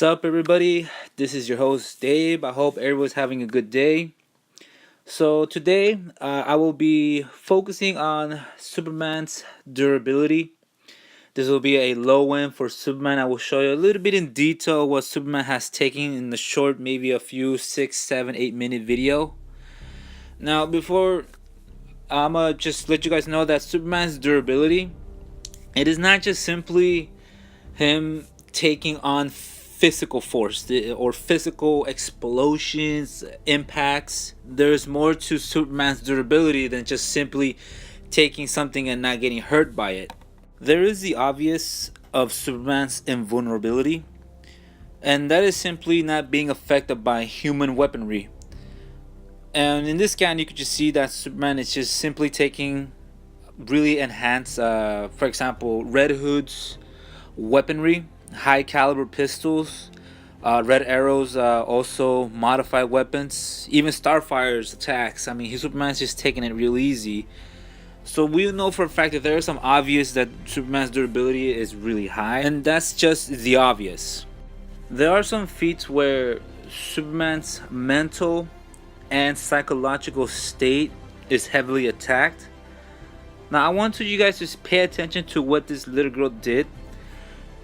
Sup, everybody? This is your host, Dave. I hope everyone's having a good day. So, today I will be focusing on Superman's durability. This will be a low end for Superman. I will show you a little bit in detail what Superman has taken in the short, maybe a few 6, 7, 8 minute video. Now, before I'ma just let you guys know that Superman's durability, it is not just simply him taking on physical force or physical explosions, impacts. There's more to Superman's durability than just simply taking something and not getting hurt by it. There is the obvious of Superman's invulnerability, and that is simply not being affected by human weaponry. And in this scan, you could just see that Superman is just simply taking really enhanced, for example, Red Hood's weaponry, high caliber pistols, Red Arrow's also modified weapons, even Starfire's attacks. I mean, Superman's just taking it real easy. So we know for a fact that there is some obvious that Superman's durability is really high, and that's just the obvious. There are some feats where Superman's mental and psychological state is heavily attacked. Now I want you guys to pay attention to what this little girl did.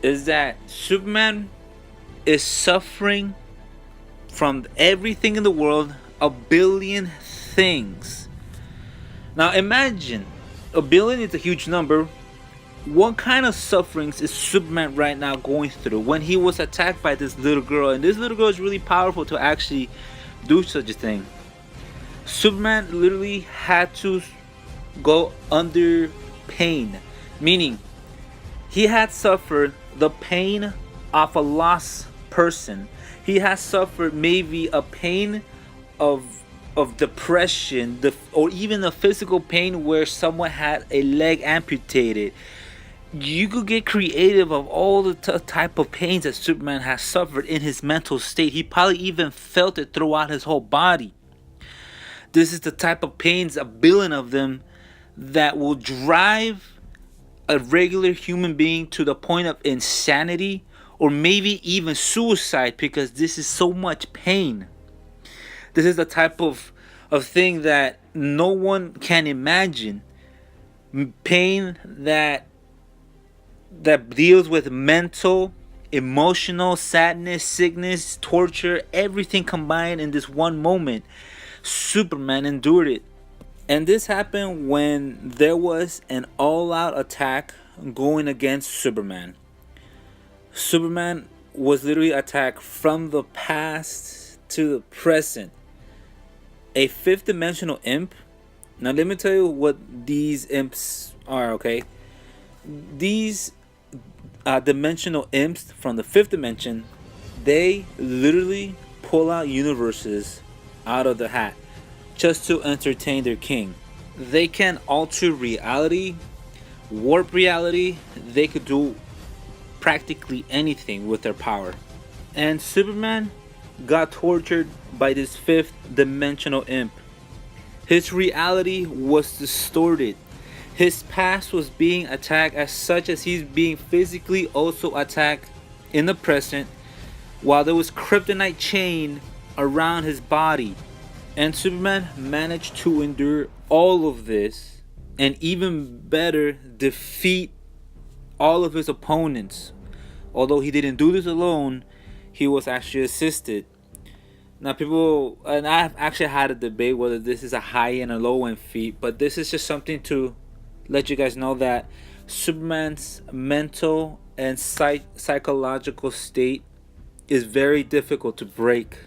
Is that Superman is suffering from everything in the world, a billion things. Now imagine, a billion is a huge number. What kind of sufferings is Superman right now going through when he was attacked by this little girl? And this little girl is really powerful to actually do such a thing. Superman literally had to go under pain, meaning he had suffered the pain of a lost person. He has suffered maybe a pain of depression, or even a physical pain where someone had a leg amputated. You could get creative of all the type of pains that Superman has suffered in his mental state. He probably even felt it throughout his whole body. This is the type of pains, a billion of them, that will drive a regular human being to the point of insanity or maybe even suicide, because this is so much pain. This is the type of thing that no one can imagine. Pain that deals with mental, emotional, sadness, sickness, torture, everything combined in this one moment. Superman endured it. And this happened when there was an all-out attack going against Superman. Superman was literally attacked from the past to the present. A fifth dimensional imp. Now let me tell you what these imps are, okay? These dimensional imps from the fifth dimension, they literally pull out universes out of the hat just to entertain their king. They can alter reality, warp reality. They could do practically anything with their power. And Superman got tortured by this fifth dimensional imp. His reality was distorted. His past was being attacked as such as he's being physically also attacked in the present, while there was kryptonite chain around his body. And Superman managed to endure all of this, and even better, defeat all of his opponents. Although he didn't do this alone, he was actually assisted. Now people, and I've actually had a debate whether this is a high end or low end feat, but this is just something to let you guys know that Superman's mental and psychological state is very difficult to break.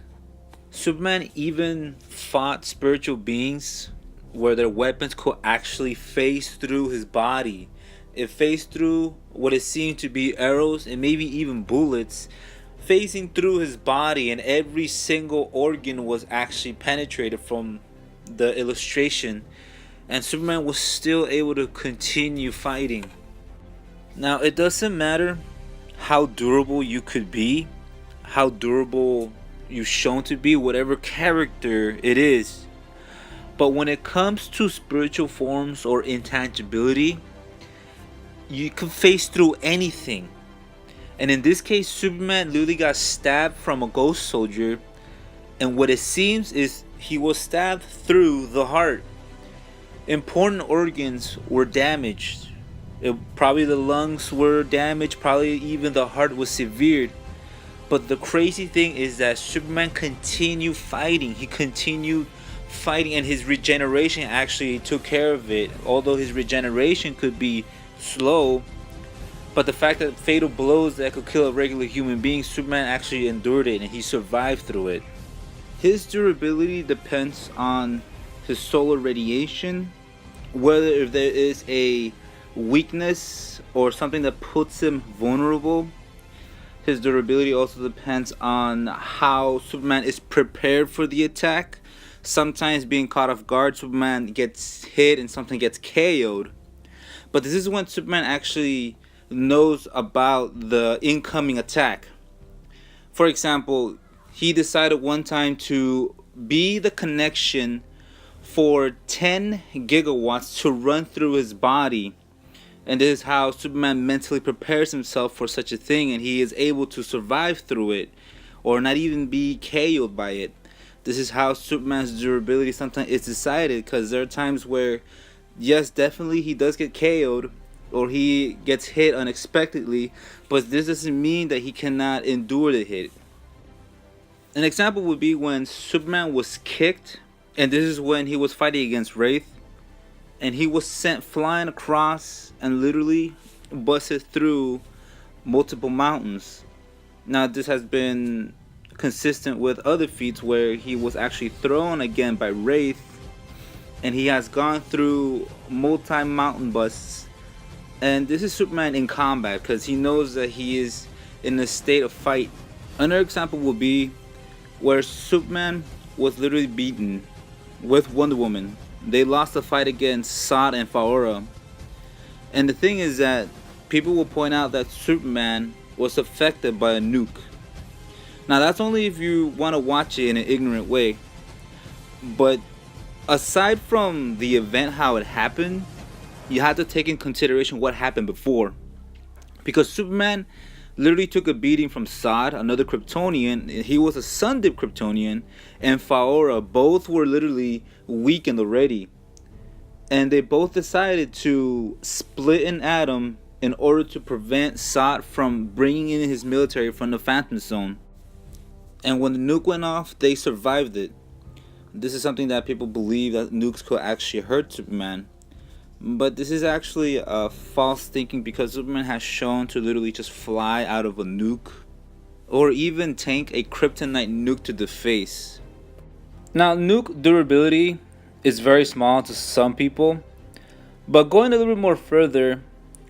Superman even fought spiritual beings where their weapons could actually phase through his body. It phased through what it seemed to be arrows and maybe even bullets, phasing through his body, and every single organ was actually penetrated from the illustration, and Superman was still able to continue fighting. Now it doesn't matter how durable you could be, how durable you've shown to be, whatever character it is, but when it comes to spiritual forms or intangibility, you can face through anything. And in this case, Superman literally got stabbed from a ghost soldier, and what it seems is he was stabbed through the heart. Important organs were damaged. Probably the lungs were damaged, probably even the heart was severed. But the crazy thing is that Superman continued fighting. He continued fighting, and his regeneration actually took care of it. Although his regeneration could be slow, but the fact that fatal blows that could kill a regular human being, Superman actually endured it and he survived through it. His durability depends on his solar radiation, whether if there is a weakness or something that puts him vulnerable. His durability also depends on how Superman is prepared for the attack. Sometimes being caught off guard, Superman gets hit and something gets KO'd. But this is when Superman actually knows about the incoming attack. For example, he decided one time to be the connection for 10 gigawatts to run through his body. And this is how Superman mentally prepares himself for such a thing, and he is able to survive through it or not even be KO'd by it. This is how Superman's durability sometimes is decided, because there are times where, yes, definitely he does get KO'd or he gets hit unexpectedly, but this doesn't mean that he cannot endure the hit. An example would be when Superman was kicked, and this is when he was fighting against Wraith, and he was sent flying across and literally busted through multiple mountains. Now this has been consistent with other feats where he was actually thrown again by Wraith, and he has gone through multi-mountain busts. And this is Superman in combat, because he knows that he is in a state of fight. Another example would be where Superman was literally beaten with Wonder Woman. They lost the fight against Zod and Faora. And the thing is that people will point out that Superman was affected by a nuke. Now that's only if you want to watch it in an ignorant way. But aside from the event, how it happened, you have to take in consideration what happened before. Because Superman literally took a beating from Zod, another Kryptonian. He was a Sun-Dip Kryptonian, and Faora. Both were literally weakened already. And they both decided to split an atom in order to prevent Zod from bringing in his military from the Phantom Zone. And when the nuke went off, they survived it. This is something that people believe that nukes could actually hurt Superman. But this is actually a false thinking, because Superman has shown to literally just fly out of a nuke or even tank a kryptonite nuke to the face. Now, nuke durability is very small to some people, but going a little bit more further,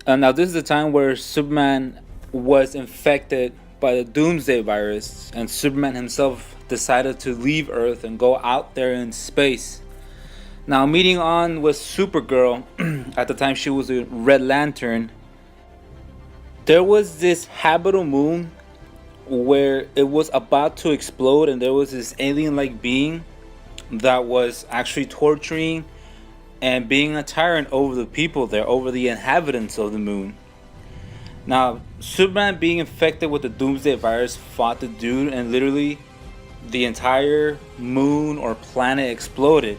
now this is the time where Superman was infected by the Doomsday virus, and Superman himself decided to leave Earth and go out there in space. Now, meeting on with Supergirl, at the time she was a Red Lantern, there was this habitable moon where it was about to explode, and there was this alien-like being that was actually torturing and being a tyrant over the people there, over the inhabitants of the moon. Now, Superman being infected with the Doomsday virus fought the dude, and literally the entire moon or planet exploded.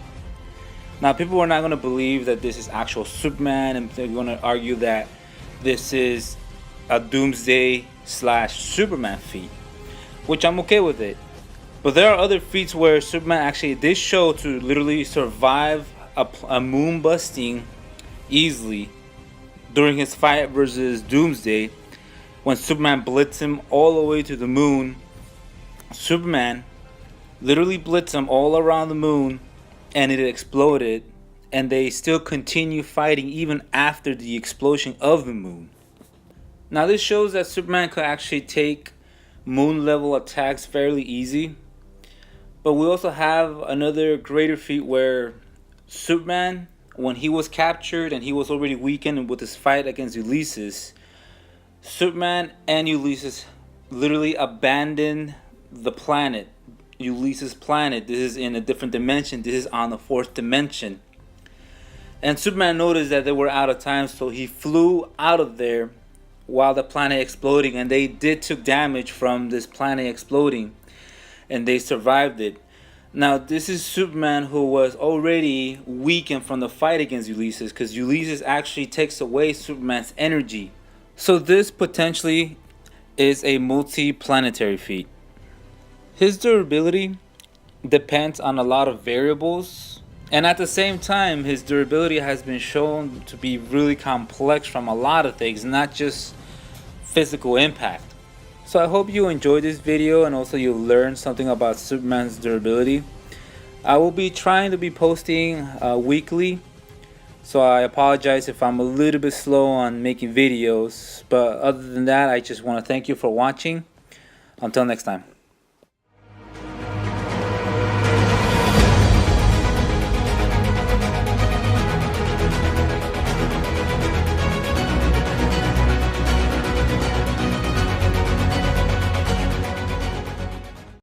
Now, people are not going to believe that this is actual Superman, and they're going to argue that this is a Doomsday / Superman feat, which I'm okay with it. But there are other feats where Superman actually did show to literally survive a moon busting easily during his fight versus Doomsday. When Superman blitzed him all the way to the moon, Superman literally blitzed him all around the moon, and it exploded, and they still continue fighting even after the explosion of the moon. Now this shows that Superman could actually take moon level attacks fairly easy. But we also have another greater feat where Superman, when he was captured and he was already weakened with his fight against Ulysses, Superman and Ulysses literally abandoned the planet, Ulysses' planet. This is in a different dimension. This is on the 4th dimension. And Superman noticed that they were out of time, so he flew out of there while the planet exploding, and they did took damage from this planet exploding, and they survived it. Now this is Superman who was already weakened from the fight against Ulysses, because Ulysses actually takes away Superman's energy. So this potentially is a multi-planetary feat. His durability depends on a lot of variables, and at the same time his durability has been shown to be really complex from a lot of things, not just physical impact. So I hope you enjoyed this video and also you learned something about Superman's durability. I will be trying to be posting weekly, so I apologize if I'm a little bit slow on making videos, but other than that, I just want to thank you for watching. Until next time.